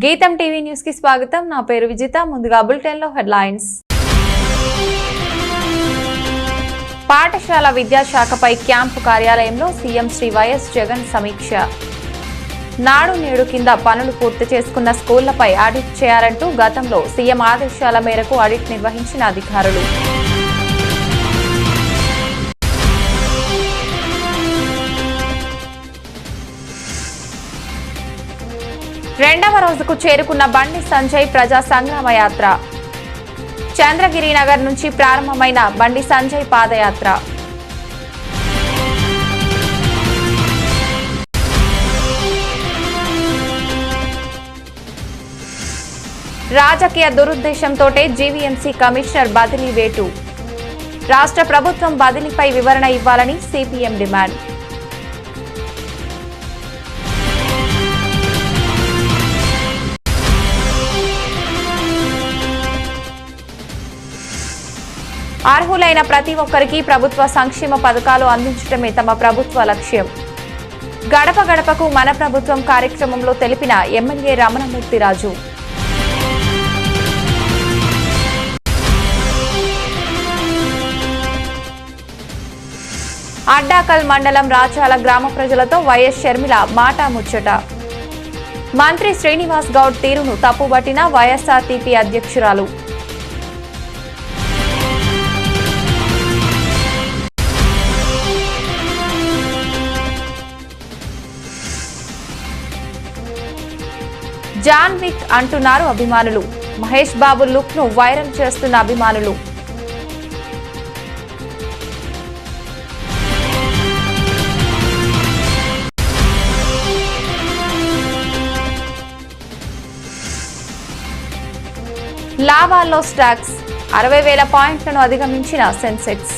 గీతం TV news కి స్వాగతం। నా పేరు విజిత। ముందుగా బులెటిన్ లో హెడ్లైన్స్। పాఠశాల విద్యాశాఖపై క్యాంపు కార్యాలయంలో సీఎం శ్రీ వైఎస్ జగన్ సమీక్ష। నాడు నేడు కింద పనులు పూర్తి చేసుకున్న స్కూళ్లపై ఆడిట్ చేయాలంటూ గతంలో సీఎం ఆదేశాల మేరకు ఆడిట్ నిర్వహించిన అధికారులు। రెండవ రోజుకు చేరుకున్న బండి సంజయ్ ప్రజా సంగ్రామ యాత్ర। చంద్రగిరి నగర్ నుంచి ప్రారంభమైన బండి సంజయ్ పాదయాత్ర రాజకీయ దురుద్దేశంతోటే జీవీఎంసీ కమిషనర్ బదిలీ వేటు। రాష్ట్ర ప్రభుత్వం బదిలీపై వివరణ ఇవ్వాలని సిపిఎం డిమాండ్। అర్హులైన ప్రతి ఒక్కరికి ప్రభుత్వ సంక్షేమ పథకాలు అందించడమే తమ ప్రభుత్వ లక్ష్యం। గడప గడపకు మన ప్రభుత్వం కార్యక్రమంలో తెలిపిన ఎమ్మెల్యే రమణమూర్తిరాజు। అడ్డాకల్ మండలం రాచాల గ్రామ ప్రజలతో వైఎస్ షర్మిల మాటా ముచ్చట। మంత్రి శ్రీనివాస్ గౌడ్ తీరును తప్పుబట్టిన వైఎస్ఆర్టీపీ అధ్యక్షురాలు। జాన్ విక్ అంటున్నారు అభిమానులు। మహేష్ బాబు లుక్ ను వైరల్ చేస్తున్న అభిమానులు। లాభాల్లో స్టాక్స్ 60,000 పాయింట్లను అధిగమించిన సెన్సెక్స్।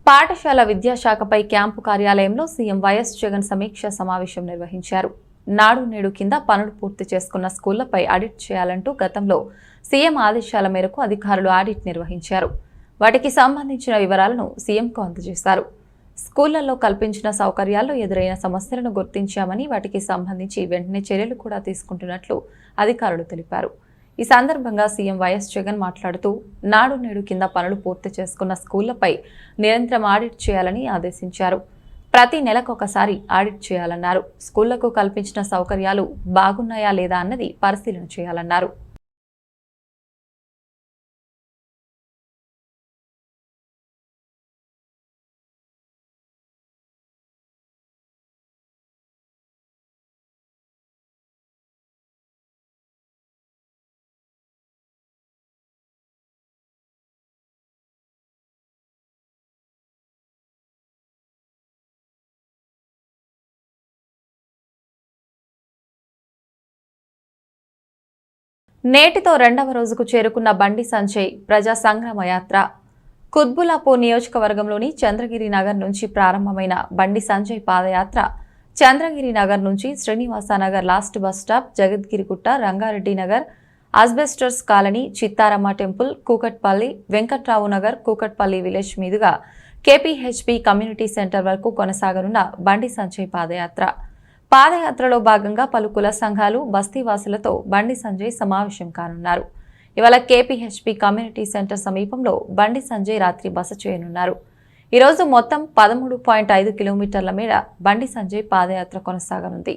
పాఠశాల విద్యాశాఖపై క్యాంపు కార్యాలయంలో సీఎం వైఎస్ జగన్ సమీక్ష సమావేశం నిర్వహించారు। నాడు నేడు కింద పనులు పూర్తి చేసుకున్న స్కూళ్లపై ఆడిట్ చేయాలంటూ గతంలో సీఎం ఆదేశాల మేరకు అధికారులు ఆడిట్ నిర్వహించారు। వాటికి సంబంధించిన వివరాలను సీఎంకు అందజేశారు। స్కూళ్లలో కల్పించిన సౌకర్యాల్లో ఎదురైన సమస్యలను గుర్తించామని వాటికి సంబంధించి వెంటనే చర్యలు కూడా తీసుకుంటున్నట్లు అధికారులు తెలిపారు। ఈ సందర్భంగా సీఎం వైఎస్ జగన్ మాట్లాడుతూ నాడు నేడు కింద పనులు పూర్తి చేసుకున్న స్కూళ్లపై నిరంతరం ఆడిట్ చేయాలని ఆదేశించారు। ప్రతి నెలకొకసారి ఆడిట్ చేయాలన్నారు। స్కూళ్లకు కల్పించిన సౌకర్యాలు బాగున్నాయా లేదా అన్నది పరిశీలన చేయాలన్నారు। నేటితో రెండవ రోజుకు చేరుకున్న బండి సంజయ్ ప్రజా సంగ్రామ యాత్ర। కుత్బుల్లాపూర్ నియోజకవర్గంలోని చంద్రగిరి నగర్ నుంచి ప్రారంభమైన బండి సంజయ్ పాదయాత్ర చంద్రగిరి నగర్ నుంచి Srinivasanagar last bus stop, Jagadgirigutta, Rangareddy Nagar, asbestos colony, Chittaramma temple, Kukatpally, Venkatrao Nagar, Kukatpally village మీదుగా కేపీహెచ్పీ కమ్యూనిటీ సెంటర్ వరకు కొనసాగనున్న బండి సంజయ్ పాదయాత్ర। పాదయాత్రలో భాగంగా పలు కుల సంఘాలు, బస్తీవాసులతో బండి సంజయ్ సమావేశం కానున్నారు। ఇవాళ కేపీహెచ్పీ కమ్యూనిటీ సెంటర్ సమీపంలో బండి సంజయ్ రాత్రి బస చేయనున్నారు। ఈరోజు మొత్తం 13.5 కిలోమీటర్ల మేర బండి సంజయ్ పాదయాత్ర కొనసాగనుంది।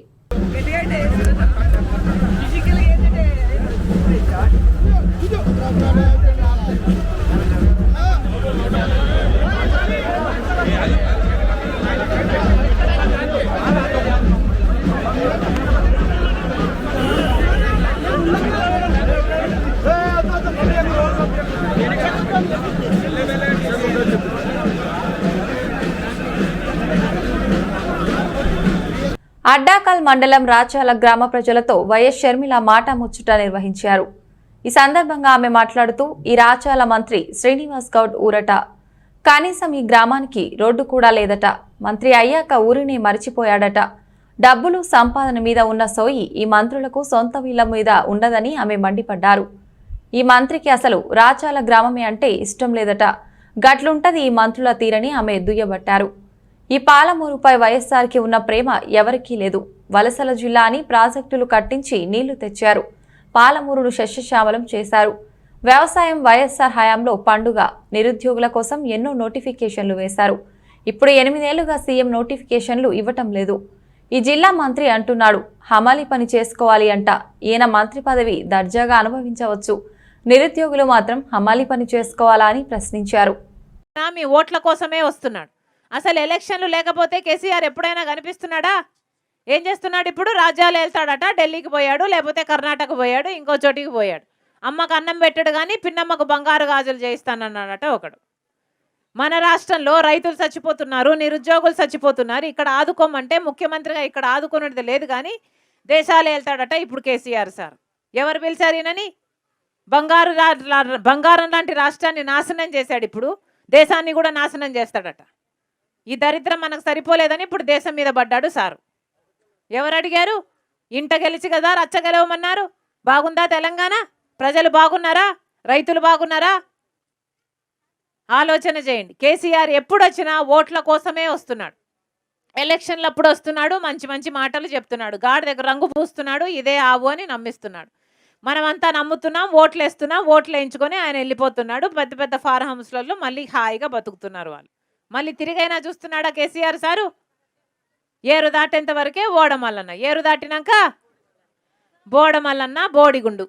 అడ్డాకల్ మండలం రాచాల గ్రామ ప్రజలతో వైఎస్ షర్మిల మాటా ముచ్చట నిర్వహించారు। ఈ సందర్భంగా ఆమె మాట్లాడుతూ ఈ రాచాల మంత్రి శ్రీనివాస్ గౌడ్ ఊరట, కనీసం ఈ గ్రామానికి రోడ్డు కూడా లేదట, మంత్రి అయ్యాక ఊరిని మరిచిపోయాడట, డబ్బులు సంపాదన మీద ఉన్న సోయి ఈ మంత్రులకు సొంత వీళ్ల మీద ఉండదని ఆమె మండిపడ్డారు। ఈ మంత్రికి అసలు రాచాల గ్రామమే అంటే ఇష్టం లేదట, గట్లుంటది ఈ మంత్రుల తీరని ఆమె దుయ్యబట్టారు. ఈ పాలమూరుపై వైఎస్ఆర్కి ఉన్న ప్రేమ ఎవరికీ లేదు. వలసల జిల్లా అని ప్రాజెక్టులు కట్టించి నీళ్లు తెచ్చారు. పాలమూరును శస్యశ్యామలం చేశారు. వ్యవసాయం వైఎస్ఆర్ హయాంలో పండుగ. నిరుద్యోగుల కోసం ఎన్నో నోటిఫికేషన్లు వేశారు. ఇప్పుడు 8 ఏళ్లుగా సీఎం నోటిఫికేషన్లు ఇవ్వటం లేదు. ఈ జిల్లా మంత్రి అంటున్నాడు హమాలి పని చేసుకోవాలి అంట. ఈయన మంత్రి పదవి దర్జాగా అనుభవించవచ్చు, నిరుద్యోగులు మాత్రం హమాలి పని చేసుకోవాలా అని ప్రశ్నించారు. మీ ఓట్ల కోసమే వస్తున్నాడు. అసలు ఎలక్షన్లు లేకపోతే కేసీఆర్ ఎప్పుడైనా కనిపిస్తున్నాడా? ఏం చేస్తున్నాడు? ఇప్పుడు రాజ్యాలు వెళ్తాడట, ఢిల్లీకి పోయాడు, లేకపోతే కర్ణాటక పోయాడు, ఇంకో చోటికి పోయాడు. అమ్మకు అన్నం పెట్టాడు కానీ పిన్నమ్మకు బంగారు గాజులు చేయిస్తానన్నాడట ఒకడు. మన రాష్ట్రంలో రైతులు చచ్చిపోతున్నారు, నిరుద్యోగులు చచ్చిపోతున్నారు. ఇక్కడ ఆదుకోమంటే ముఖ్యమంత్రిగా ఇక్కడ ఆదుకునేది లేదు కానీ దేశాలు వెళ్తాడట ఇప్పుడు కేసీఆర్ సార్. ఎవరు పిలిచారు ఈయనని? బంగారం లాంటి రాష్ట్రాన్ని నాశనం చేశాడు, ఇప్పుడు దేశాన్ని కూడా నాశనం చేస్తాడట. ఈ దరిద్రం మనకు సరిపోలేదని ఇప్పుడు దేశం మీద పడ్డాడు సారు. ఎవరు అడిగారు? ఇంట గెలిచి కదా రచ్చ గెలవమన్నారు. బాగుందా తెలంగాణ? ప్రజలు బాగున్నారా? రైతులు బాగున్నారా? ఆలోచన చేయండి. కేసీఆర్ ఎప్పుడు వచ్చినా ఓట్ల కోసమే వస్తున్నాడు. ఎలక్షన్లు అప్పుడు వస్తున్నాడు, మంచి మంచి మాటలు చెప్తున్నాడు, గాడి దగ్గర రంగు పూస్తున్నాడు, ఇదే ఆవు అని నమ్మిస్తున్నాడు. మనమంతా నమ్ముతున్నాం, ఓట్లు వేస్తున్నాం, ఓట్లు వేయించుకొని ఆయన వెళ్ళిపోతున్నాడు. పెద్ద పెద్ద ఫార్మ్ హౌస్లలో మళ్ళీ హాయిగా బతుకుతున్నారు వాళ్ళు. మళ్ళీ తిరిగైనా చూస్తున్నాడా కేసీఆర్ సారు? ఏరు దాటేంత వరకే ఓడమల్లన్న, ఏరు దాటినాక బోడమల్లన్న బోడిగుండు.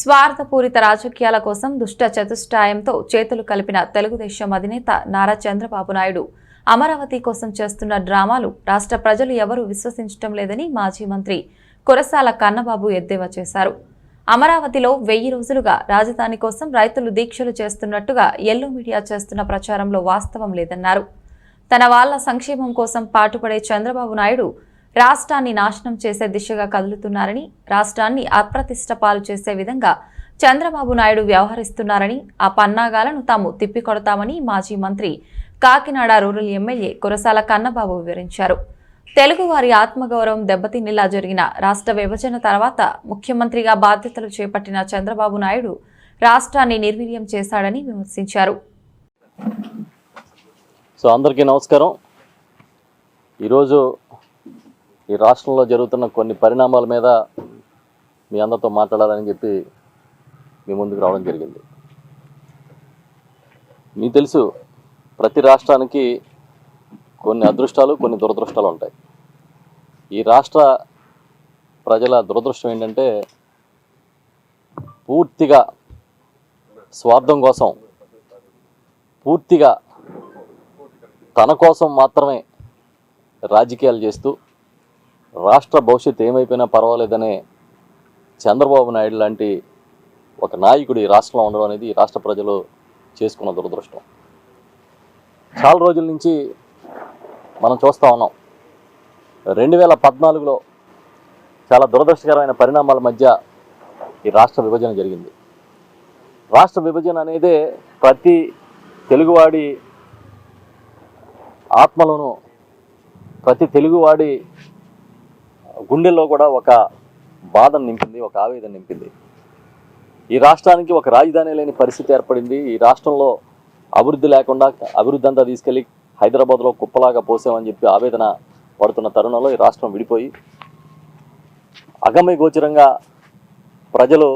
స్వార్థపూరిత రాజకీయాల కోసం దుష్ట చతుష్టయంతో చేతులు కలిపిన తెలుగుదేశం అధినేత నారా చంద్రబాబు నాయుడు అమరావతి కోసం చేస్తున్న డ్రామాలు రాష్ట్ర ప్రజలు ఎవరూ విశ్వసించడం లేదని మాజీ మంత్రి కురసాల కన్నబాబు ఎద్దేవా చేశారు. అమరావతిలో 1000 రోజులుగా రాజధాని కోసం రైతులు దీక్షలు చేస్తున్నట్టుగా ఎల్లో మీడియా చేస్తున్న ప్రచారంలో వాస్తవం లేదన్నారు. తన వాళ్ల సంక్షేమం కోసం పాటుపడే చంద్రబాబు నాయుడు రాష్ట్రాన్ని నాశనం చేసే దిశగా కదులుతున్నారని, రాష్ట్రాన్ని అప్రతిష్ట పాలు చేసే విధంగా చంద్రబాబు నాయుడు వ్యవహరిస్తున్నారని, ఆ పన్నాగాలను తాము తిప్పికొడతామని మాజీ మంత్రి కాకినాడ రూరల్ ఎమ్మెల్యే కురసాల కన్నబాబు వివరించారు. తెలుగువారి ఆత్మగౌరవం దెబ్బతినేలా జరిగిన రాష్ట్ర విభజన తర్వాత ముఖ్యమంత్రిగా బాధ్యతలు చేపట్టిన చంద్రబాబు నాయుడు రాష్ట్రాన్ని నిర్వీర్యం చేశాడని విమర్శించారు. అందరికీ నమస్కారం. ఈరోజు ఈ రాష్ట్రంలో జరుగుతున్న కొన్ని పరిణామాల మీద మీ అందరితో మాట్లాడాలని చెప్పి మీ ముందుకు రావడం జరిగింది. మీకు తెలుసు, ప్రతి రాష్ట్రానికి కొన్ని అదృష్టాలు, కొన్ని దురదృష్టాలు ఉంటాయి. ఈ రాష్ట్ర ప్రజల దురదృష్టం ఏంటంటే పూర్తిగా స్వార్థం కోసం, పూర్తిగా తన కోసం మాత్రమే రాజకీయాలు చేస్తూ రాష్ట్ర భవిష్యత్తు ఏమైపోయినా పర్వాలేదనే చంద్రబాబు నాయుడు లాంటి ఒక నాయకుడు ఈ రాష్ట్రంలో ఉండడం అనేది ఈ రాష్ట్ర ప్రజలు చేసుకున్న దురదృష్టం. చాలా రోజుల నుంచి మనం చూస్తూ ఉన్నాం. 2014లో చాలా దురదృష్టకరమైన పరిణామాల మధ్య ఈ రాష్ట్ర విభజన జరిగింది. రాష్ట్ర విభజన అనేదే ప్రతి తెలుగువాడి ఆత్మలోనూ, ప్రతి తెలుగువాడి గుండెల్లో కూడా ఒక బాధను నింపింది, ఒక ఆవేదన నింపింది. ఈ రాష్ట్రానికి ఒక రాజధాని లేని పరిస్థితి ఏర్పడింది. ఈ రాష్ట్రంలో అభివృద్ధి లేకుండా అభివృద్ధి అంతా తీసుకెళ్ళి హైదరాబాద్లో కుప్పలాగా పోసామని చెప్పి ఆవేదన పడుతున్న తరుణంలో ఈ రాష్ట్రం విడిపోయి అగమ్య గోచరంగా ప్రజలు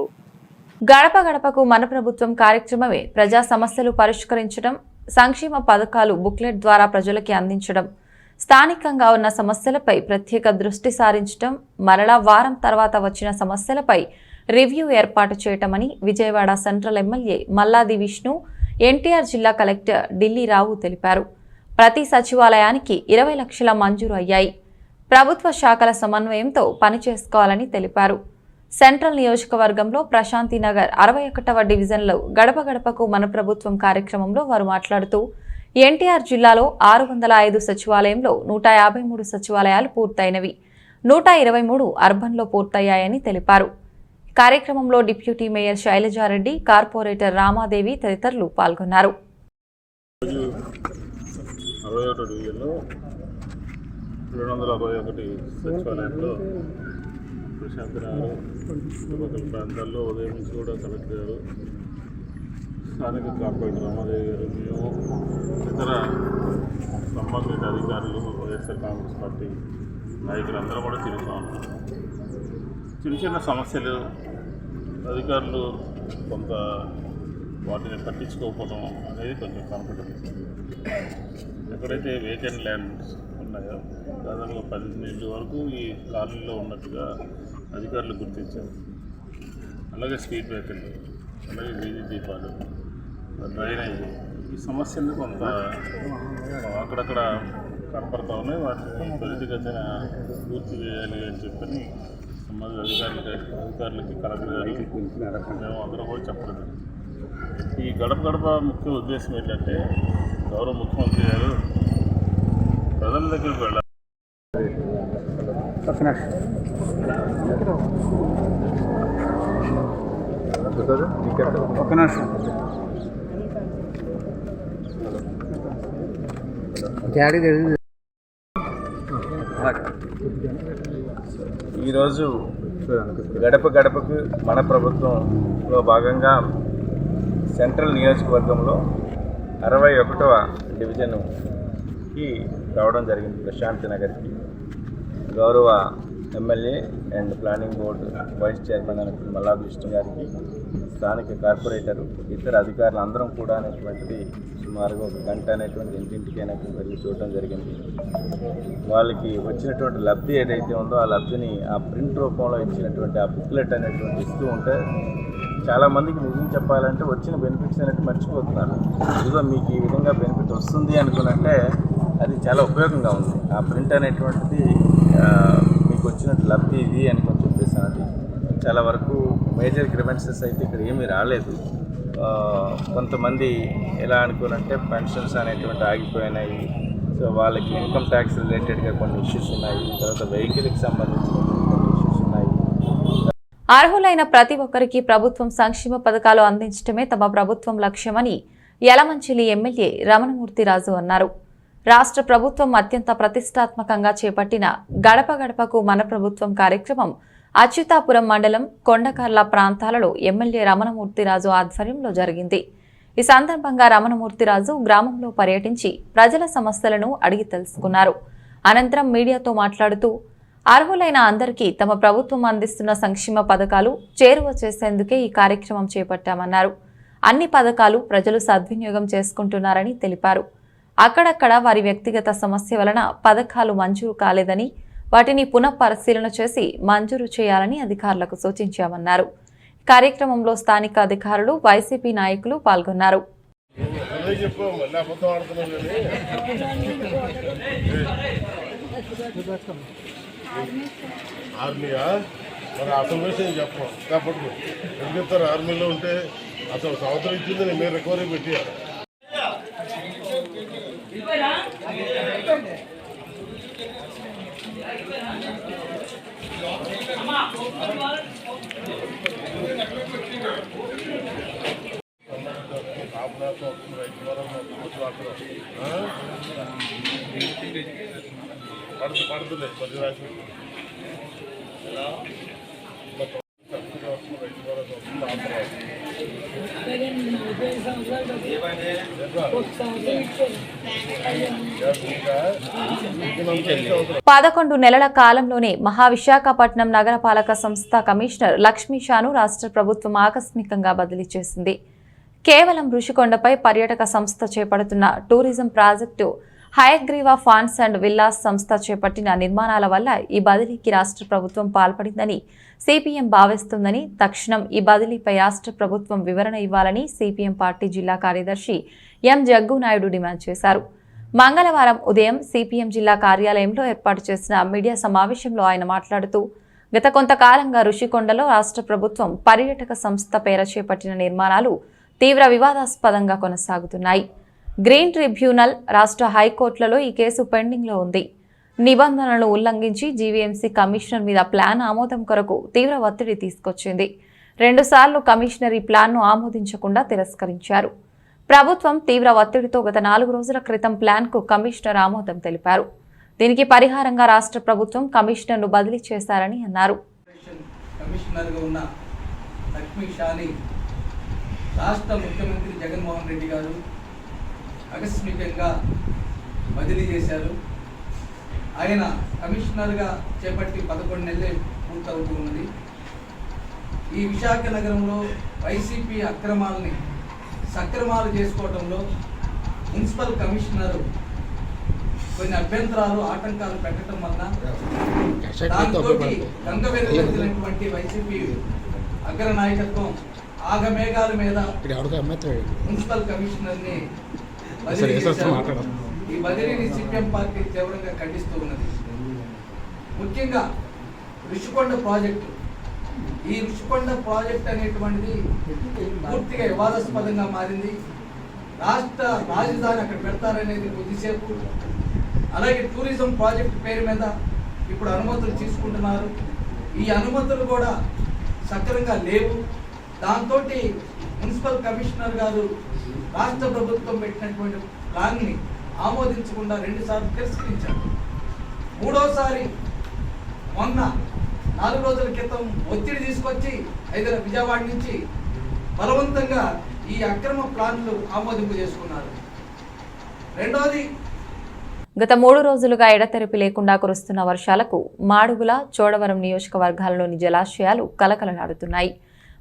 గడప గడపకు మన ప్రభుత్వం కార్యక్రమమే ప్రజా సమస్యలు పరిష్కరించడం, సంక్షేమ పథకాలు బుక్లెట్ ద్వారా ప్రజలకి అందించడం, స్థానికంగా ఉన్న సమస్యలపై ప్రత్యేక దృష్టి సారించడం, మరలా వారం తర్వాత వచ్చిన సమస్యలపై రివ్యూ ఏర్పాటు చేయటమని విజయవాడ సెంట్రల్ ఎమ్మెల్యే మల్లాది విష్ణు, ఎన్టీఆర్ జిల్లా కలెక్టర్ ఢిల్లీ రావు తెలిపారు. ప్రతి సచివాలయానికి 20 లక్షల మంజూరు అయ్యాయి. ప్రభుత్వ శాఖల సమన్వయంతో పనిచేసుకోవాలని తెలిపారు. సెంట్రల్ నియోజకవర్గంలో ప్రశాంతినగర్ 61వ డివిజన్లో గడప గడపకు మన ప్రభుత్వం కార్యక్రమంలో వారు మాట్లాడుతూ ఎన్టీఆర్ జిల్లాలో 605 సచివాలయంలో 153 సచివాలయాలు పూర్తయినవి, 123 అర్బన్లో పూర్తయ్యాయని తెలిపారు. కార్యక్రమంలో deputy mayor Sailaja Reddy, corporator Ramadevi తదితరులు పాల్గొన్నారు. 61 డివిజన్లో 261 సచివాలయంలో ప్రశాంత్ నగర్ చుట్టుపక్కల ప్రాంతాల్లో ఉదయం నుంచి కూడా కలెక్టర్ గారు, స్థానిక కార్పొరేటర్ రామాదేవి గారు, మేము ఇతర సంబంధిత అధికారులు, వైఎస్ఆర్ కాంగ్రెస్ పార్టీ నాయకులందరూ కూడా తిరుగుతూ ఉన్నాం. చిన్న చిన్న సమస్యలు అధికారులు కొంత వాటిని పట్టించుకోకపోవడం అనేది కొంచెం కనపడుతుంది. ఎక్కడైతే వేకెంట్ ల్యాండ్స్ ఉన్నాయో దాదాపుగా 18 వరకు ఈ కాలనీలో ఉన్నట్టుగా అధికారులు గుర్తించారు. అలాగే స్ట్రీట్ బ్రేకర్లు, అలాగే వీధి దీపాలు, డ్రైనేజ్, ఈ సమస్యలు కొంత అక్కడక్కడ కనపడతా ఉన్నాయి. వాటిని త్వరితగతిన పూర్తి చేయాలి అని చెప్పని సంబంధిత అధికారులకి కలెక్టర్ గారు మేము అందరం కూడా చెప్పడం. ఈ గడప గడప ముఖ్య ఉద్దేశం ఏంటంటే గౌరవ ముఖ్యమంత్రి గారు ప్రజల దగ్గరికి వెళ్ళాలి. ఈరోజు గడప గడపకు మన ప్రభుత్వంలో భాగంగా సెంట్రల్ నియోజకవర్గంలో 61వ డివిజన్కి రావడం జరిగింది. ప్రశాంత్ నగర్కి గౌరవ MLA and planning board vice chairman అయినటువంటి మల్లాది విష్ణు గారికి, స్థానిక కార్పొరేటరు, ఇతర అధికారులు అందరం కూడా అనేటువంటిది సుమారుగా 1 గంట అనేటువంటి ఇంటింటికి అనేటువంటి వెళ్ళి చూడడం జరిగింది. వాళ్ళకి వచ్చినటువంటి లబ్ధి ఏదైతే ఉందో ఆ లబ్ధిని ఆ ప్రింట్ రూపంలో ఇచ్చినటువంటి ఆ బుక్లెట్ అనేటువంటి ఇస్తూ ఉంటే చాలామందికి నిజం చెప్పాలంటే వచ్చిన బెనిఫిట్స్ అనేది మర్చిపోతున్నారు. ఇదిగో మీకు ఈ విధంగా బెనిఫిట్ వస్తుంది అనుకున్నంటే అది చాలా ఉపయోగంగా ఉంది. ఆ ప్రింట్ అనేటువంటిది మీకు వచ్చినట్టు లబ్ధి ఇది అనుకొని చెప్పేసి అది చాలా వరకు మేజర్ గ్రివెన్సెస్ అయితే ఇక్కడ ఏమీ రాలేదు. కొంతమంది ఎలా అనుకోనంటే పెన్షన్స్ అనేటువంటి ఆగిపోయినాయి. సో వాళ్ళకి ఇన్కమ్ ట్యాక్స్ రిలేటెడ్గా కొన్ని ఇష్యూస్ ఉన్నాయి. తర్వాత వెహికల్కి సంబంధించిన కొన్ని ఇష్యూస్ ఉన్నాయి. అర్హులైన ప్రతి ఒక్కరికి ప్రభుత్వం సంక్షేమ పథకాలు అందించడమే తమ ప్రభుత్వం లక్ష్యమని యలమంచిలి ఎమ్మెల్యే రమణమూర్తిరాజు అన్నారు. రాష్ట్ర ప్రభుత్వం అత్యంత ప్రతిష్టాత్మకంగా చేపట్టిన గడప గడపకు మన ప్రభుత్వం కార్యక్రమం అచ్యుతాపురం మండలం కొండకర్ల ప్రాంతాలలో ఎమ్మెల్యే రమణమూర్తిరాజు ఆధ్వర్యంలో జరిగింది. ఈ సందర్భంగా రమణమూర్తిరాజు గ్రామంలో పర్యటించి ప్రజల సమస్యలను అడిగి తెలుసుకున్నారు. అనంతరం మీడియాతో మాట్లాడుతూ అర్హులైన అందరికీ తమ ప్రభుత్వం అందిస్తున్న సంక్షేమ పథకాలు చేరువ చేసేందుకే ఈ కార్యక్రమం చేపట్టామన్నారు. అన్ని పథకాలు ప్రజలు సద్వినియోగం చేసుకుంటున్నారని తెలిపారు. అక్కడక్కడ వారి వ్యక్తిగత సమస్య వలన పథకాలు మంజూరు కాలేదని వాటిని పునఃపరిశీలన చేసి మంజూరు చేయాలని అధికారులకు సూచించామన్నారు. కార్యక్రమంలో స్థానిక అధికారులు, వైసీపీ నాయకులు పాల్గొన్నారు. ఆర్మీయా మరి అసలు విషయం చెప్పం కాబట్టి ఎందుకు చెప్తారు? ఆర్మీలో ఉంటే అసలు సంవత్సరం ఇచ్చింది నేను మీరు రికవరీ పెట్టారు. పడుతుంది కొద్ది రాసి పదకొండు నెలల కాలంలోనే మహావిశాఖపట్నం నగరపాలక సంస్థ కమిషనర్ లక్ష్మీషాను రాష్ట్ర ప్రభుత్వం ఆకస్మికంగా బదిలీ చేసింది. కేవలం రుషికొండపై పర్యాటక సంస్థ చేపడుతున్న tourism project Hayagriva farms and villas సంస్థ చేపట్టిన నిర్మాణాల వల్ల ఈ బదిలీకి రాష్ట్ర ప్రభుత్వం పాల్పడిందని సిపిఎం భావిస్తుందని, తక్షణం ఈ బదిలీపై రాష్ట్ర ప్రభుత్వం వివరణ ఇవ్వాలని సిపిఎం పార్టీ జిల్లా కార్యదర్శి ఎం జగ్గునాయుడు డిమాండ్ చేశారు. మంగళవారం ఉదయం సిపిఎం జిల్లా కార్యాలయంలో ఏర్పాటు చేసిన మీడియా సమావేశంలో ఆయన మాట్లాడుతూ, గత కొంతకాలంగా రుషికొండలో రాష్ట్ర ప్రభుత్వం పర్యాటక సంస్థ పేర చేపట్టిన నిర్మాణాలు తీవ్ర వివాదాస్పదంగా కొనసాగుతున్నాయి. గ్రీన్ ట్రిబ్యునల్, రాష్ట్ర హైకోర్టులలో ఈ కేసు పెండింగ్లో ఉంది. నిబంధనలను ఉల్లంఘించి జీవీఎంసీ కమిషనర్ మీద ప్లాన్ ఆమోదం కొరకు తీవ్ర ఒత్తిడి తీసుకొచ్చింది. 2 సార్లు కమిషనర్ ఈ ప్లాన్ను ఆమోదించకుండా తిరస్కరించారు. ప్రభుత్వం తీవ్ర ఒత్తిడితో గత 4 రోజుల క్రితం ప్లాన్కు కమిషనర్ ఆమోదం తెలిపారు. దీనికి పరిహారంగా రాష్ట్ర ప్రభుత్వం కమిషనర్ను బదిలీ చేశారని అన్నారు. కమిషనర్గా ఉన్న లక్ష్మీ షాని రాష్ట్ర ముఖ్యమంత్రి జగన్మోహన్ రెడ్డి గారు ఆకస్మికంగా బదిలీ చేశారు. ఆయన కమిషనర్గా చేపట్టి 11 నెలలే పూర్తవుతూ ఉన్నది. ఈ విశాఖ నగరంలో వైసీపీ అక్రమాలని సక్రమాలు చేసుకోవడంలో మున్సిపల్ కమిషనర్ కొన్ని అభ్యంతరాలు ఆటంకాలు పెట్టడం వల్ల దాంతో గంగవెల్లినటువంటి వైసీపీ అగ్ర నాయకత్వం ఆగమేఘాల మీద మున్సిపల్ కమిషనర్ని బదిలీ చేశారు. ఈ బదిలీని సిపిఎం పార్టీ తీవ్రంగా ఖండిస్తూ ఉన్నది. ముఖ్యంగా ఋషికొండ ప్రాజెక్టు, ఈ ఋషికొండ ప్రాజెక్ట్ అనేటువంటిది పూర్తిగా వివాదాస్పదంగా మారింది. రాష్ట్ర రాజధాని అక్కడ పెడతారనేది కొద్దిసేపు, అలాగే టూరిజం ప్రాజెక్ట్ పేరు మీద ఇప్పుడు అనుమతులు తీసుకుంటున్నారు. ఈ అనుమతులు కూడా సక్రమంగా లేవు. దాంతో మున్సిపల్ కమిషనర్ గారు రాష్ట్ర ప్రభుత్వం పెట్టినటువంటి ప్లాన్ని ఆమోదించకుండా 2 సార్లు తిరస్కరించారు. 3వసారి మొన్న 4 రోజుల క్రితం ఒత్తిడి తీసుకొచ్చి విజయవాడ నుంచి బలవంతంగా ఈ అక్రమ ప్లాన్లు ఆమోదింపు చేసుకున్నారు. రెండోది, గత 3 రోజులుగా ఎడతెరిపి లేకుండా కురుస్తున్న వర్షాలకు మాడుగుల, చోడవరం నియోజకవర్గాల్లోని జలాశయాలు కలకలలాడుతున్నాయి.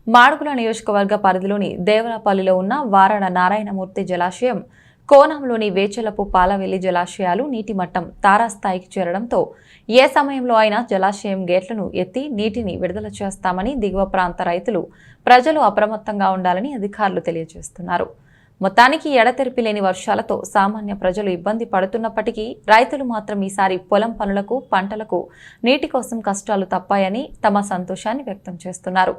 మాడుగుల నియోజకవర్గ పరిధిలోని దేవరాపల్లిలో ఉన్న వారణ నారాయణమూర్తి జలాశయం, కోనంలోని వేచలపు పాలవెల్లి జలాశయాలు నీటి మట్టం తారాస్థాయికి చేరడంతో ఏ సమయంలో అయినా జలాశయం గేట్లను ఎత్తి నీటిని విడుదల చేస్తామని దిగువ ప్రాంత రైతులు, ప్రజలు అప్రమత్తంగా ఉండాలని అధికారులు తెలియజేస్తున్నారు. మొత్తానికి ఎడతెరిపి లేని వర్షాలతో సామాన్య ప్రజలు ఇబ్బంది పడుతున్నప్పటికీ రైతులు మాత్రం ఈసారి పొలం పనులకు, పంటలకు నీటి కోసం కష్టాలు తప్పాయని తమ సంతోషాన్ని వ్యక్తం చేస్తున్నారు.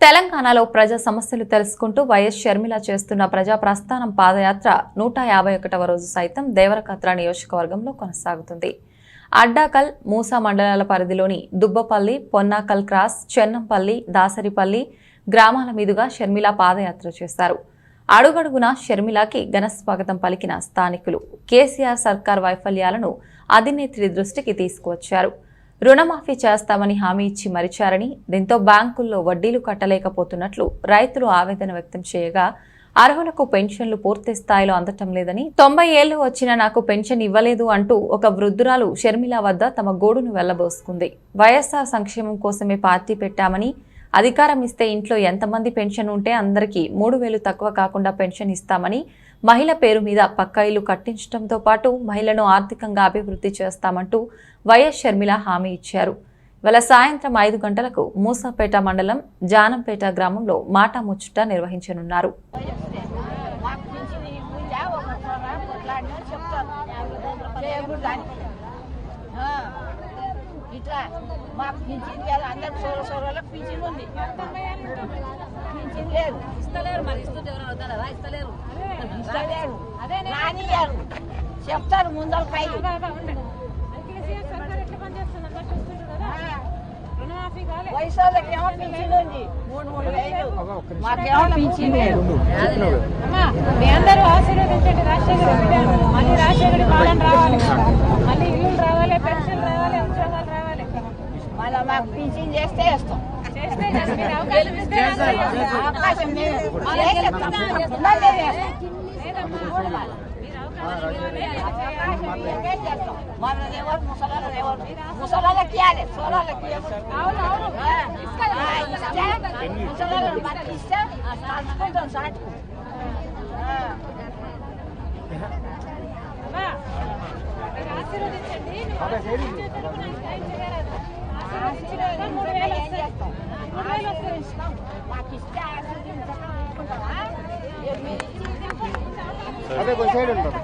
తెలంగాణలో ప్రజా సమస్యలు తెలుసుకుంటూ వైఎస్ షర్మిల చేస్తున్న ప్రజా ప్రస్థానం పాదయాత్ర 151వ రోజు సైతం దేవరకద్ర నియోజకవర్గంలో కొనసాగుతుంది. అడ్డాకల్, మూసా మండలాల పరిధిలోని దుబ్బపల్లి, పొన్నాకల్ క్రాస్, చెన్నంపల్లి, దాసరిపల్లి గ్రామాల మీదుగా షర్మిల పాదయాత్ర చేశారు. అడుగడుగున షర్మిలకి ఘన స్వాగతం పలికిన స్థానికులు కేసీఆర్ సర్కార్ వైఫల్యాలను అధినేత్రి దృష్టికి తీసుకువచ్చారు. రుణమాఫీ చేస్తామని హామీ ఇచ్చి మరిచారని, దీంతో బ్యాంకుల్లో వడ్డీలు కట్టలేకపోతున్నట్లు రైతులు ఆవేదన వ్యక్తం చేయగా, అర్హులకు పెన్షన్లు పూర్తి స్థాయిలో అందటం లేదని, 90 ఏళ్లు వచ్చినా నాకు పెన్షన్ ఇవ్వలేదు అంటూ ఒక వృద్ధురాలు షర్మిల వద్ద తమ గోడును వెళ్లబోసుకుంది. వైఎస్ఆర్ సంక్షేమం కోసమే పార్టీ పెట్టామని, అధికారం ఇస్తే ఇంట్లో ఎంతమంది పెన్షన్ ఉంటే అందరికీ 3000 తక్కువ కాకుండా పెన్షన్ ఇస్తామని, మహిళ పేరు మీద పక్కా ఇల్లు కట్టించడంతో పాటు మహిళను ఆర్థికంగా అభివృద్ధి చేస్తామంటూ వైఎస్ షర్మిల హామీ ఇచ్చారు. ఇవాళ సాయంత్రం 5 గంటలకు మూసాపేట మండలం జానంపేట గ్రామంలో మాటా ముచ్చట నిర్వహించనున్నారు. ఇట్లా మాకు పింఛన్ కాదు, అందరికి సోరలకు పింఛన్ ఉంది, పింఛన్ లేదు, ఇస్తలేరు. మరి ఇస్తుంటే ఎవరైనా వద్దారా? ఇస్తలేరు, ఇస్తలేరు, రానియారు, చెప్తారు ముందర పై వయసు వాళ్ళకేమో పింఛన్ ఉంది 3,000 మాకేమో పింఛన్ లేదు. మీ అందరూ ఆశీర్వదించండి రాజశేఖర్ బిడ్డను. మళ్ళీ రాజశేఖర్ పాలన రావాలి, మళ్ళీ ఇల్లు రావాలి, పెన్షన్ రావాలి, ఉద్యోగాలు రావాలి. మళ్ళీ మాకు పింఛన్ చేస్తే ఇస్తాం. చేస్తే కదా మీరు అవకాశం ఇస్తే అవకాశం ముసలాళ్ళకి ఇవ్వాలి, సోలాళ్ళకి ముసలాళ్ళని బట్టి ఇస్తే కలుసుకుంటాం సాటుకు. ఆశీర్వదించండి. మాకు ఇస్తే అదే కొంచెం సైడ్ ఉంటుంది.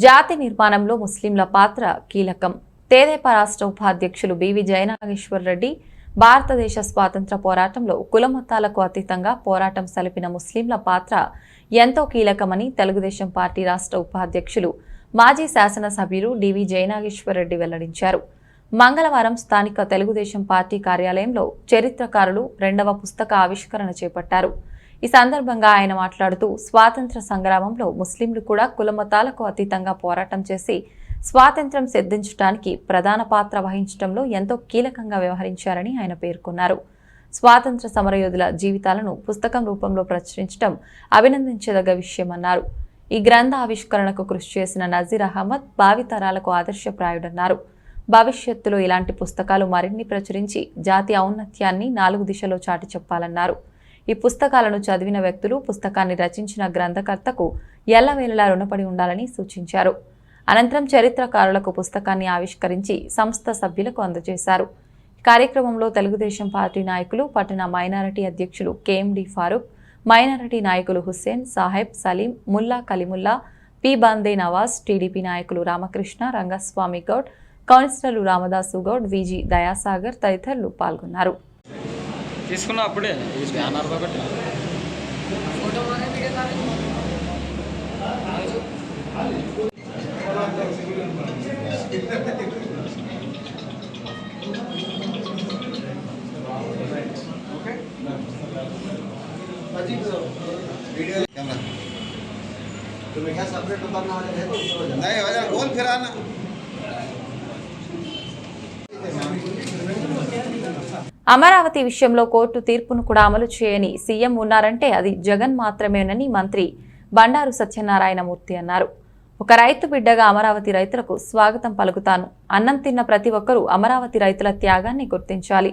జాతి నిర్మాణంలో ముస్లింల పాత్ర కీలకం. తెదేపా రాష్ట్ర ఉపాధ్యక్షులు బివి జయనాగేశ్వర్ రెడ్డి భారతదేశ స్వాతంత్ర పోరాటంలో కులమతాలకు అతీతంగా పోరాటం సలిపిన ముస్లింల పాత్ర ఎంతో కీలకమని తెలుగుదేశం పార్టీ రాష్ట్ర ఉపాధ్యక్షులు మాజీ శాసనసభ్యులు డివి జయనాగేశ్వర్ రెడ్డి వెల్లడించారు. మంగళవారం స్థానిక తెలుగుదేశం పార్టీ కార్యాలయంలో చరిత్రకారులు 2వ పుస్తక ఆవిష్కరణ చేపట్టారు. ఈ సందర్భంగా ఆయన మాట్లాడుతూ స్వాతంత్ర సంగ్రామంలో ముస్లింలు కూడా కులమతాలకు అతీతంగా పోరాటం చేసి స్వాతంత్ర్యం సిద్ధించడానికి ప్రధాన పాత్ర వహించడంలో ఎంతో కీలకంగా వ్యవహరించారని ఆయన పేర్కొన్నారు. స్వాతంత్ర సమరయోధుల జీవితాలను పుస్తకం రూపంలో ప్రచురించడం అభినందించదగ్గ విషయమన్నారు. ఈ గ్రంథ ఆవిష్కరణకు కృషి చేసిన నజీర్ అహ్మద్ భావితరాలకు ఆదర్శప్రాయుడన్నారు. భవిష్యత్తులో ఇలాంటి పుస్తకాలు మరిన్ని ప్రచురించి జాతి ఔన్నత్యాన్ని 4 దిశలో చాటి చెప్పాలన్నారు. ఈ పుస్తకాలను చదివిన వ్యక్తులు పుస్తకాన్ని రచించిన గ్రంథకర్తకు ఎల్లవేళలా రుణపడి ఉండాలని సూచించారు. అనంతరం చరిత్రకారులకు పుస్తకాన్ని ఆవిష్కరించి సంస్థ సభ్యులకు అందజేశారు. కార్యక్రమంలో తెలుగుదేశం పార్టీ నాయకులు, పట్టణ మైనారిటీ అధ్యక్షులు కేఎండి ఫారూక్, మైనారిటీ నాయకులు హుస్సేన్, సాహెబ్, సలీం, ముల్లా కలీముల్లా, పి బందే నవాజ్, టీడీపీ నాయకులు రామకృష్ణ, రంగస్వామి గౌడ్, కౌన్సిలర్లు రామదాసు గౌడ్, విజి దయాసాగర్ తదితరులు పాల్గొన్నారు. తీసుకున్నా అప్పుడే नहीं वजह गोल फिराना అమరావతి విషయంలో కోర్టు తీర్పును కూడా అమలు చేయని సీఎం ఉన్నారంటే అది జగన్ మాత్రమేనని మంత్రి బండారు సత్యనారాయణమూర్తి అన్నారు. ఒక రైతు బిడ్డగా అమరావతి రైతులకు స్వాగతం పలుకుతాను. అన్నం తిన్న ప్రతి ఒక్కరూ అమరావతి రైతుల త్యాగాన్ని గుర్తించాలి.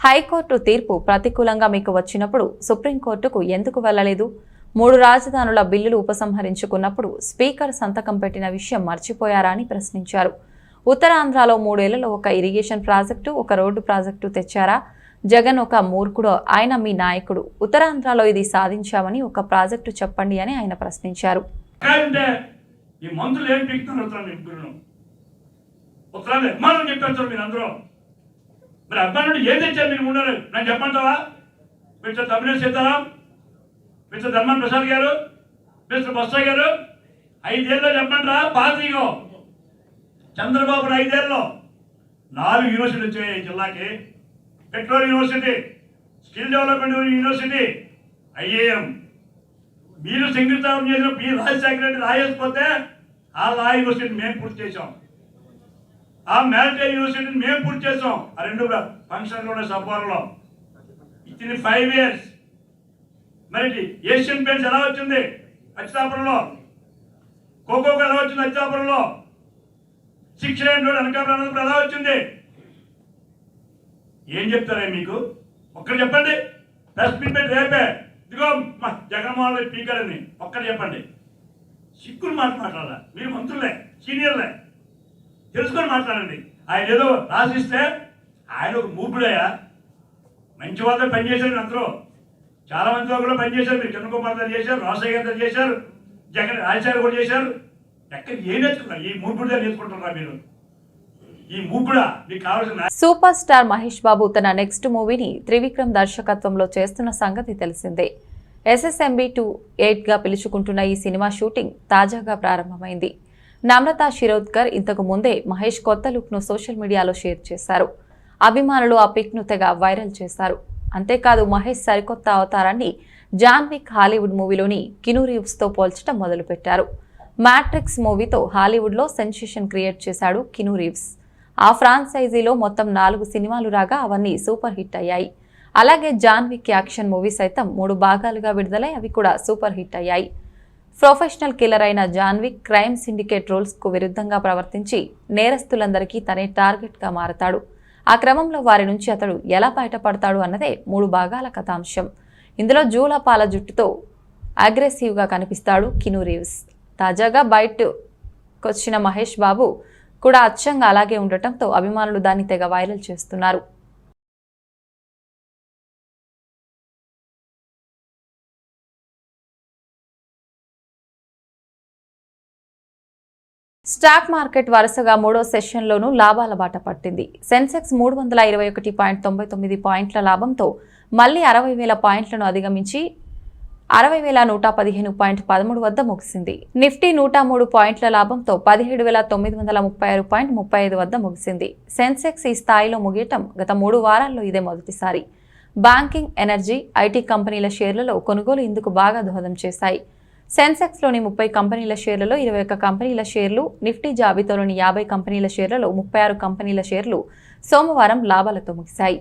హైకోర్టు తీర్పు ప్రతికూలంగా మీకు వచ్చినప్పుడు సుప్రీంకోర్టుకు ఎందుకు వెళ్లలేదు? 3 రాజధానుల బిల్లులు ఉపసంహరించుకున్నప్పుడు స్పీకర్ సంతకం పెట్టిన విషయం మర్చిపోయారా అని ప్రశ్నించారు. ఉత్తరాంధ్రలో 3 ఏళ్లలో ఒక ఇరిగేషన్ ప్రాజెక్టు, ఒక రోడ్డు ప్రాజెక్టు తెచ్చారా? జగన్ ఒక మూర్ఖుడు, ఆయన మీ నాయకుడు. ఉత్తరాంధ్రలో ఇది సాధించామని ఒక ప్రాజెక్టు చెప్పండి అని ఆయన ప్రశ్నించారు. ఈ మంత్రులు ఏం పీకుతున్నారు? ఉత్తరాంధ్ర అభిమానం చెప్పేస్తారు మీరు అందరూ. మరి అభిమానుడు ఏం తెచ్చారు మీరు? ఉన్నారు నాకు చెప్పంటావా? మిస్టర్ తమిళ సీతారాం, మిస్టర్ ధర్మాన్ ప్రసాద్ గారు, మిస్టర్ బొత్స గారు 5 ఏళ్ళలో చెప్పంటారా? పాతిగో చంద్రబాబు 5 ఏళ్ళలో 4 యూనివర్సిటీలు వచ్చాయి జిల్లాకి. Petrol university, skill development university, IIM. మీరు శంకుస్థాపన చేసిన పి రాజశేఖర రెడ్డి రాయేసిపోతే ఆ లా యూనివర్సిటీని మేము పూర్తి చేసాం. ఆ మ్యారిటైమ్ యూనివర్సిటీని మేము పూర్తి చేసాం. ఆ 2 ఫంక్షన్లు ఉన్నాయి సబ్వారంలో. ఇచ్చిన 5 years. మరి ఏషియన్ పెయింట్స్ ఎలా వచ్చింది అచ్యుతాపురంలో? కోకోకు ఎలా వచ్చింది అచ్యుతాపురంలో? 6 lane రోడ్ అనకాపల్లి ఎలా వచ్చింది? ఏం చెప్తారా మీకు? ఒక్కరు చెప్పండి. ప్రెస్ మీట్ పెట్టి రేపే ఇదిగో మా జగన్మోహన్ రెడ్డి స్పీకర్ అని ఒక్కరు చెప్పండి. సిక్కులు మాట్లాడాలా? మీరు మంత్రులే, సీనియర్లే, తెలుసుకొని మాట్లాడండి. ఆయన ఏదో రాసిస్తే ఆయన ఒక మూర్ఖుడయ్యా. మంచి వాళ్ళతో పనిచేసాడు అందరూ. చాలా మందితో కూడా పనిచేశారు. మీరు కిరణ్ కుమార్ గారు చేశారు, రాజశేఖర్ గారు చేశారు, జగన్ రాజశేఖర్ కూడా చేశారు. ఎక్కడ ఏం నేర్చుకున్నారు? ఈ మూపుడుగా నేర్చుకుంటున్నారా మీరు? ఈ మూపుడా మీకు కావాల్సిన సూపర్ స్టార్ మహేష్ బాబు తన నెక్స్ట్ మూవీని త్రివిక్రమ్ దర్శకత్వంలో చేస్తున్న సంగతి తెలిసిందే. SSMB 28గా పిలుచుకుంటున్న ఈ సినిమా షూటింగ్ తాజాగా ప్రారంభమైంది. నమ్రతా శిరోద్కర్ ఇంతకు ముందే మహేష్ కొత్త లుక్ను సోషల్ మీడియాలో షేర్ చేశారు. అభిమానులు ఆ పిక్ను తెగ వైరల్ చేశారు. అంతేకాదు మహేష్ సరికొత్త అవతారాన్ని జాన్ విక్ హాలీవుడ్ మూవీలోని కిను రీవ్స్తో పోల్చడం మొదలుపెట్టారు. మ్యాట్రిక్స్ మూవీతో హాలీవుడ్లో సెన్సేషన్ క్రియేట్ చేశాడు కిను రీవ్స్. ఆ ఫ్రాంచైజీలో మొత్తం 4 సినిమాలు రాగా అవన్నీ సూపర్ హిట్ అయ్యాయి. అలాగే జాన్ విక్ యాక్షన్ మూవీ సైతం 3 భాగాలుగా విడుదలై అవి కూడా సూపర్ హిట్ అయ్యాయి. ప్రొఫెషనల్ కిల్లర్ అయిన జాన్ విక్ క్రైమ్ సిండికేట్ రూల్స్కు విరుద్ధంగా ప్రవర్తించి నేరస్తులందరికీ తనే టార్గెట్గా మారతాడు. ఆ క్రమంలో వారి నుంచి అతడు ఎలా బయటపడతాడు అన్నదే 3 భాగాల కథాంశం. ఇందులో జూలపాల జుట్టుతో అగ్రెసివ్గా కనిపిస్తాడు కిను రీవ్స్. తాజాగా బయటకొచ్చిన మహేష్ బాబు కూడా అచ్చంగా అలాగే ఉండటంతో అభిమానులు దాన్ని తెగ వైరల్ చేస్తున్నారు. స్టాక్ మార్కెట్ వరుసగా 3వ సెషన్లోనూ లాభాల బాట పట్టింది. సెన్సెక్స్ 321.99 పాయింట్ల లాభంతో మళ్లీ 60,000 పాయింట్లను అధిగమించి 60,115.13 వద్ద ముగిసింది. నిఫ్టీ 103 పాయింట్ల లాభంతో 17,936.35 వద్ద ముగిసింది. సెన్సెక్స్ ఈ స్థాయిలో ముగియటం గత 3 వారాల్లో ఇదే మొదటిసారి. బ్యాంకింగ్, ఎనర్జీ, ఐటీ కంపెనీల షేర్లలో కొనుగోలు ఇందుకు బాగా దోహదం చేశాయి. సెన్సెక్స్లోని 30 కంపెనీల షేర్లలో 21 కంపెనీల షేర్లు, నిఫ్టీ జాబితాలోని 50 కంపెనీల షేర్లలో 36 కంపెనీల షేర్లు సోమవారం లాభాలతో ముగిశాయి.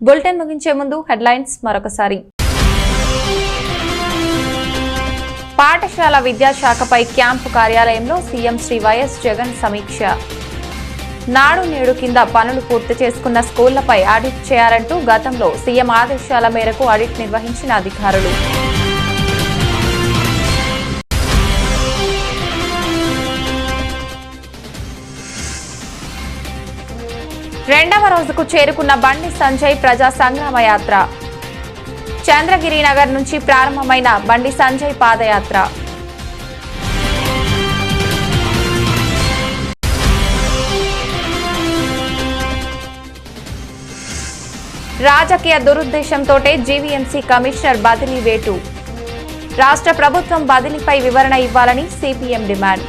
బులెటిన్ ముగించే ముందు హెడ్లైన్స్ మరొకసారి. పాఠశాల విద్యాశాఖపై క్యాంపు కార్యాలయంలో సీఎం శ్రీ వైఎస్ జగన్ సమీక్ష. నాడు నేడు కింద పనులు పూర్తి చేసుకున్న స్కూళ్లపై ఆడిట్ చేయాలంటూ గతంలో సీఎం ఆదేశాల మేరకు ఆడిట్ నిర్వహించిన అధికారులు. రెండవ రోజుకు చేరుకున్న బండి సంజయ్ ప్రజా సంగ్రామ యాత్ర. చంద్రగిరి నగర్ నుంచి ప్రారంభమైన బండి సంజయ్ పాదయాత్ర రాజకీయ దురుద్దేశంతోటే జీవీఎంసీ కమిషనర్ బదిలీ వేటు. రాష్ట్ర ప్రభుత్వం బదిలీపై వివరణ ఇవ్వాలని సిపిఎం డిమాండ్.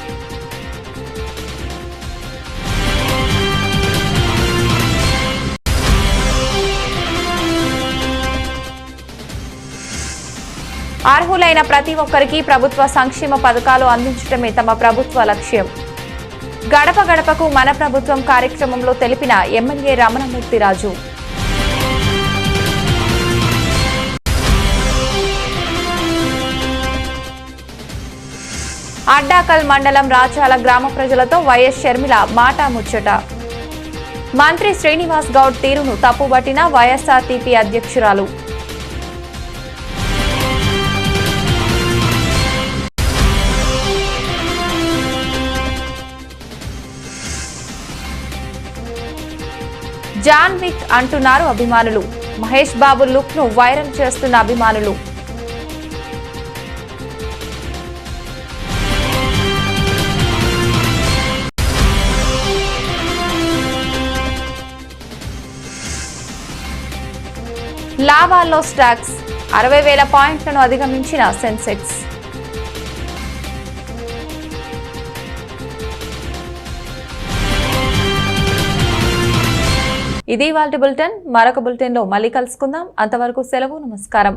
అర్హులైన ప్రతి ఒక్కరికి ప్రభుత్వ సంక్షేమ పథకాలు అందించడమే తమ ప్రభుత్వ లక్ష్యం. గడప గడపకు మన ప్రభుత్వం కార్యక్రమంలో తెలిపిన ఎమ్మెల్యే రమణమూర్తిరాజు. అడ్డాకల్ మండలం రాచాల గ్రామ ప్రజలతో వైఎస్ షర్మిల మాటా ముచ్చట. మంత్రి శ్రీనివాస్ గౌడ్ తీరును తప్పుబట్టిన వైఎస్ఆర్టీపీ అధ్యక్షురాలు. జాన్ విక్ అంటున్నారు అభిమానులు. మహేష్ బాబు లుక్ ను వైరల్ చేస్తున్న అభిమానులు. లాభాల్లో స్టాక్స్ 60,000 పాయింట్లను అధిగమించిన సెన్సెక్స్. ఇది ఇవాల్టి బులెటిన్. మరొక బులెటిన్లో మళ్ళీ కలుసుకుందాం. అంతవరకు సెలవు. నమస్కారం.